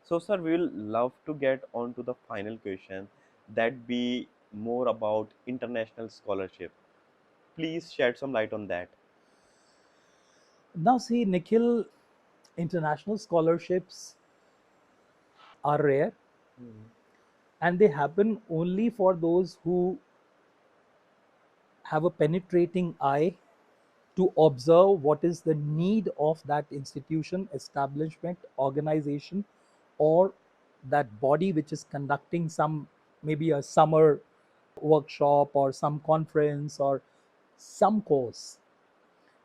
So, sir, we will love to get on to the final question that be more about international scholarship. Please shed some light on that. Now, see, Nikhil, international scholarships are rare Hmm. and they happen only for those who have a penetrating eye to observe what is the need of that institution, establishment, organization, or that body which is conducting some, maybe a summer workshop or some conference or some course.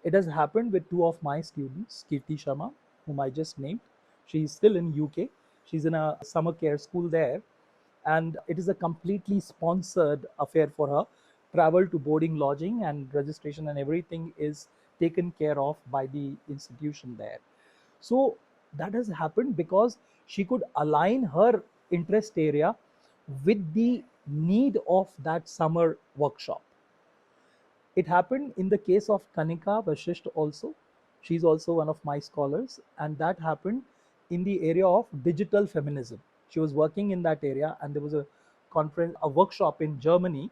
It has happened with two of my students, Kirti Sharma, whom I just named. She's still in UK. She's in a summer care school there, and it is a completely sponsored affair for her. Travel to boarding, lodging, and registration and everything is taken care of by the institution there. So that has happened because she could align her interest area with the need of that summer workshop. It happened in the case of Kanika Vashisht also. She's also one of my scholars, and that happened in the area of digital feminism. She was working in that area, and there was a conference, a workshop in Germany.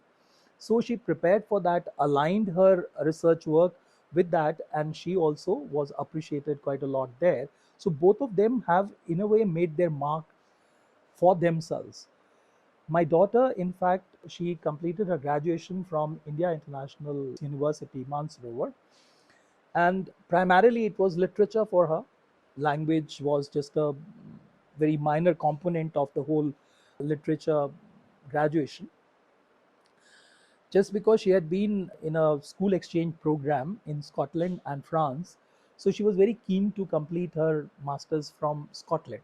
So she prepared for that, aligned her research work with that, and she also was appreciated quite a lot there. So both of them have, in a way, made their mark for themselves. My daughter, in fact, she completed her graduation from India International University, Mansarovar, and primarily it was literature for her. Language was just a very minor component of the whole literature graduation. Just because she had been in a school exchange program in Scotland and France, so she was very keen to complete her masters from Scotland.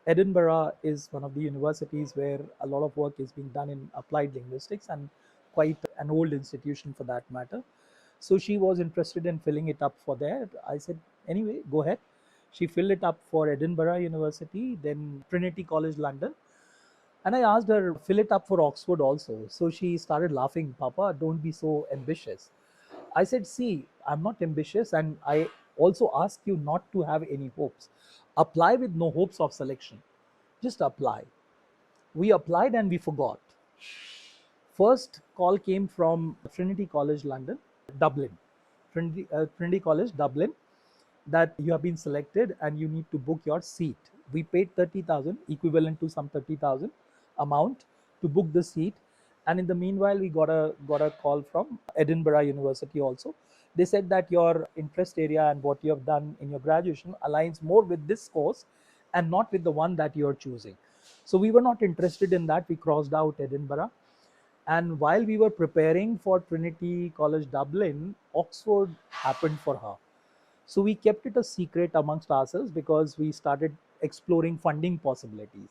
Edinburgh is one of the universities where a lot of work is being done in applied linguistics, and quite an old institution for that matter. So she was interested in filling it up for there. I said, anyway, go ahead. She filled it up for Edinburgh University, then Trinity College London. And I asked her, fill it up for Oxford also. So she started laughing, Papa, don't be so ambitious. I said, see, I'm not ambitious, and I also ask you not to have any hopes. Apply with no hopes of selection. Just apply. We applied and we forgot. First call came from Trinity College London, Dublin. Trinity College Dublin, that you have been selected and you need to book your seat. We paid 30,000, equivalent to some 30,000 amount, to book the seat. And in the meanwhile, we got a call from Edinburgh University also. They said that your interest area and what you have done in your graduation aligns more with this course and not with the one that you are choosing. So we were not interested in that. We crossed out Edinburgh. And while we were preparing for Trinity College Dublin, Oxford happened for her. So we kept it a secret amongst ourselves because we started exploring funding possibilities.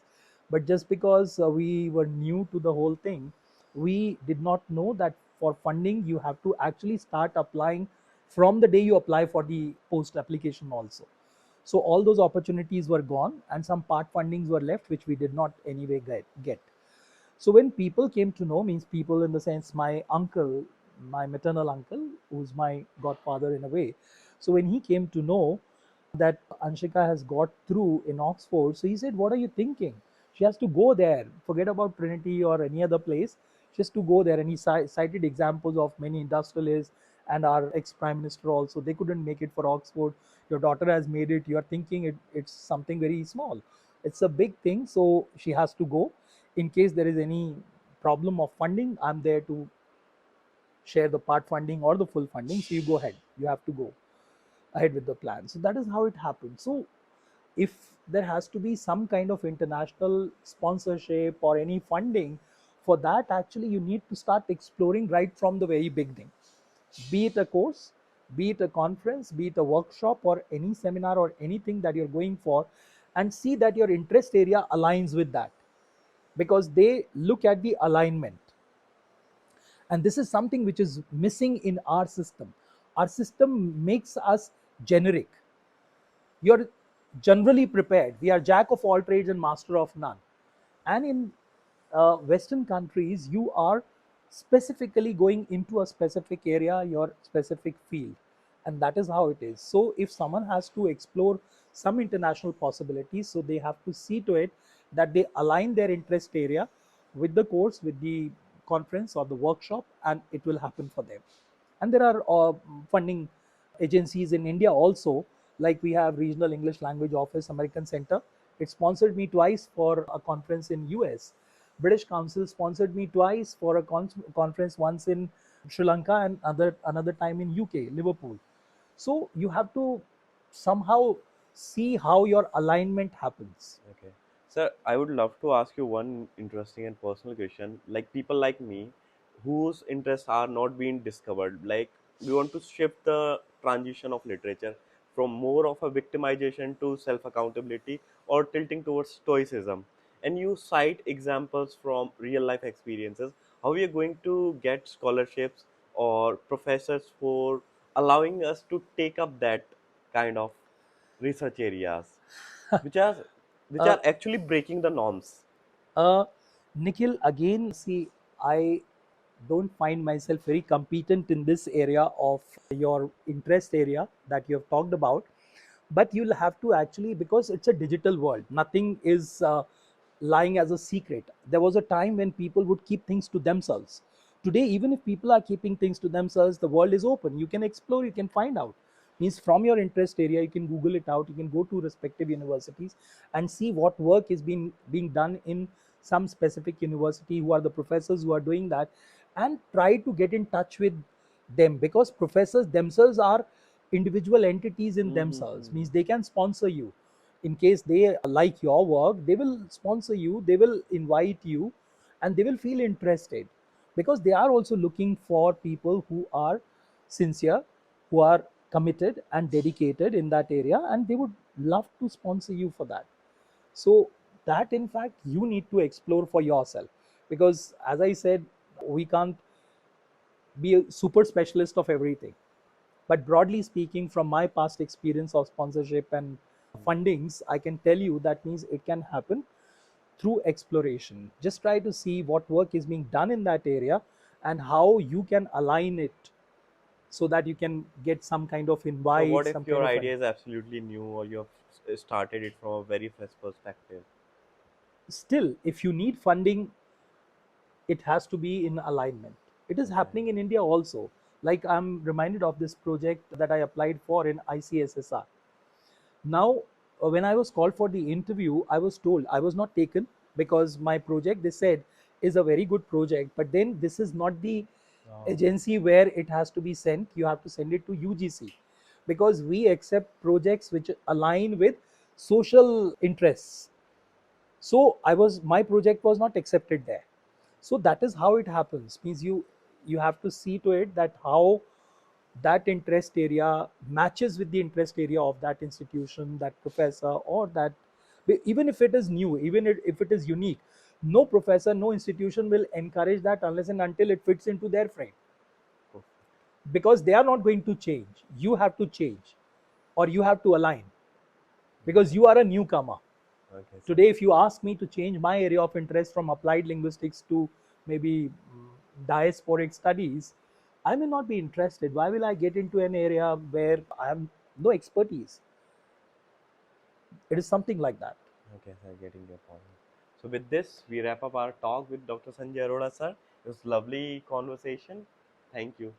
But just because we were new to the whole thing, we did not know that for funding, you have to actually start applying from the day you apply for the post application also. So all those opportunities were gone, and some part fundings were left, which we did not anyway get. So when people came to know, means people in the sense my uncle, my maternal uncle, who's my godfather in a way. So when he came to know that Anshika has got through in Oxford, so he said, "What are you thinking? She has to go there. Forget about Trinity or any other place. She has to go there." And he cited examples of many industrialists and our ex-prime minister also. They couldn't make it for Oxford. Your daughter has made it. You are thinking it's something very small. It's a big thing. So she has to go. In case there is any problem of funding, I'm there to share the part funding or the full funding. So you go ahead. You have to go ahead with the plan. So that is how it happened. So if there has to be some kind of international sponsorship or any funding, for that actually you need to start exploring right from the very beginning. Be it a course, be it a conference, be it a workshop or any seminar or anything that you're going for, and see that your interest area aligns with that, because they look at the alignment. And this is something which is missing in our system. Our system makes us generic. You're generally prepared. We are jack of all trades and master of none. And in Western countries, you are specifically going into a specific area, your specific field. And that is how it is. So if someone has to explore some international possibilities. So they have to see to it that they align their interest area with the course, with the conference or the workshop, and it will happen for them. And there are funding agencies in India also, like we have Regional English Language Office, American Center. It sponsored me twice for a conference in US. British Council sponsored me twice for a conference, once in Sri Lanka and another time in UK, Liverpool. So you have to somehow see how your alignment happens. Okay. Sir, I would love to ask you one interesting and personal question. Like people like me whose interests are not being discovered, like we want to shift the transition of literature from more of a victimization to self accountability or tilting towards stoicism. And you cite examples from real life experiences. How we are going to get scholarships or professors for allowing us to take up that kind of research areas which are which Uh, are actually breaking the norms. Uh, Nikhil, again, see, I don't find myself very competent in this area of your interest area that you have talked about. But you'll have to actually, because it's a digital world, nothing is lying as a secret. There was a time when people would keep things to themselves. Today, even if people are keeping things to themselves, the world is open. You can explore, you can find out. Means from your interest area, you can Google it out, you can go to respective universities and see what work is being done in some specific university, who are the professors who are doing that, and try to get in touch with them, because professors themselves are individual entities in themselves. Mm-hmm. Means they can sponsor you in case they like your work. They will sponsor you, they will invite you, and they will feel interested, because they are also looking for people who are sincere, who are committed and dedicated in that area, and they would love to sponsor you for that. So that in fact you need to explore for yourself, because as I said, we can't be a super specialist of everything. But broadly speaking, from my past experience of sponsorship and fundings, I can tell you that means it can happen through exploration. Just try to see what work is being done in that area and how you can align it, so that you can get some kind of So invite, what some if kind your of idea is absolutely new or you have started it from a very fresh perspective? still, if you need funding, it has to be in alignment. It is Okay. happening in India also. Like I'm reminded of this project that I applied for in ICSSR. Now, when I was called for the interview, I was told I was not taken, because my project, they said, is a very good project. But then this is not the Oh. agency where it has to be sent. You have to send it to UGC, because we accept projects which align with social interests. So my project was not accepted there. So that is how it happens. Means you have to see to it that how that interest area matches with the interest area of that institution, that professor, or that, even if it is new, even if it is unique, no professor, no institution will encourage that unless and until it fits into their frame, Okay. because they are not going to change. You have to change, or you have to align, because you are a newcomer. Okay, sir. Today, if you ask me to change my area of interest from applied linguistics to maybe diasporic studies, I may not be interested. Why will I get into an area where I have no expertise? It is something like that. Okay, sir, getting your point. So with this, we wrap up our talk with Dr. Sanjay Arora, sir. It was lovely conversation. Thank you.